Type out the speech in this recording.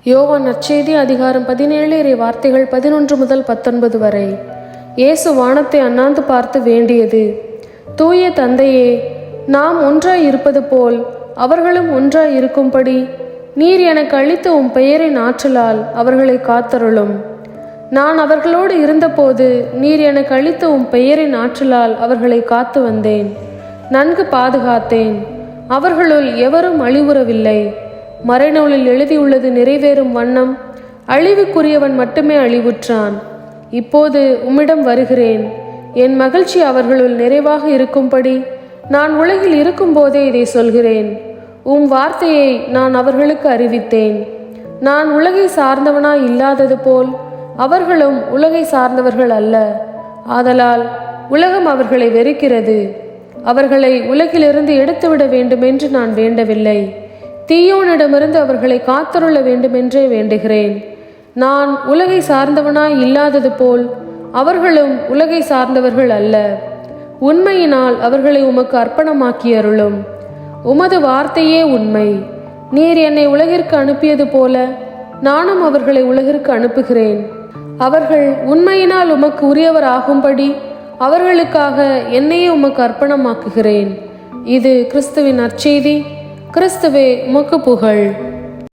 யோவான் நற்செய்தி அதிகாரம் 17 இறை வார்த்தைகள் 11 முதல் 19 வரை. இயேசு வானத்தை அண்ணாந்து பார்த்து வேண்டியது: தூய தந்தையே, நாம் ஒன்றாய் இருப்பது போல் அவர்களும் ஒன்றாய் இருக்கும்படி நீர் எனக்கு அளித்த உம் பெயரின் ஆற்றலால் அவர்களை காத்தருளும். நான் அவர்களோடு இருந்தபோது நீர் எனக்கு அளித்த உம் பெயரின் ஆற்றலால் அவர்களை காத்து வந்தேன், நன்கு பாதுகாத்தேன். அவர்களுள் எவரும் அழிவுறவில்லை. மறைநூலில் எழுதியுள்ளது நிறைவேறும் வண்ணம் அழிவுக்குரியவன் மட்டுமே அழிவுற்றான். இப்போது உம்மிடம் வருகிறேன். என் மகிழ்ச்சி அவர்களுள் நிறைவாக இருக்கும்படி நான் உலகில் இருக்கும்போதே இதை சொல்கிறேன். உம் வார்த்தையை நான் அவர்களுக்கு அறிவித்தேன். நான் உலகை சார்ந்தவனாய் இல்லாதது போல் அவர்களும் உலகை சார்ந்தவர்கள் அல்ல. ஆதலால் உலகம் அவர்களை வெறுக்கிறது. அவர்களை உலகிலிருந்து எடுத்துவிட வேண்டுமென்று நான் வேண்டவில்லை, தீயோனிடமிருந்து அவர்களை காத்தருள வேண்டுமென்றே வேண்டுகிறேன். நான் உலகை சார்ந்தவனாய் இல்லாதது போல் அவர்களும் உலகை சார்ந்தவர்கள் அல்ல. உண்மையினால் அவர்களை உமக்கு அர்ப்பணமாக்கி அருளும். உமது வார்த்தையே உண்மை. நீர் என்னை உலகிற்கு அனுப்பியது போல நானும் அவர்களை உலகிற்கு அனுப்புகிறேன். அவர்கள் உண்மையினால் உமக்கு உரியவர் ஆகும்படி அவர்களுக்காக என்னையே உமக்கு அர்ப்பணமாக்குகிறேன். இது கிறிஸ்துவின் நற்செய்தி. கிறிஸ்துவே உமக்கு புகழ்.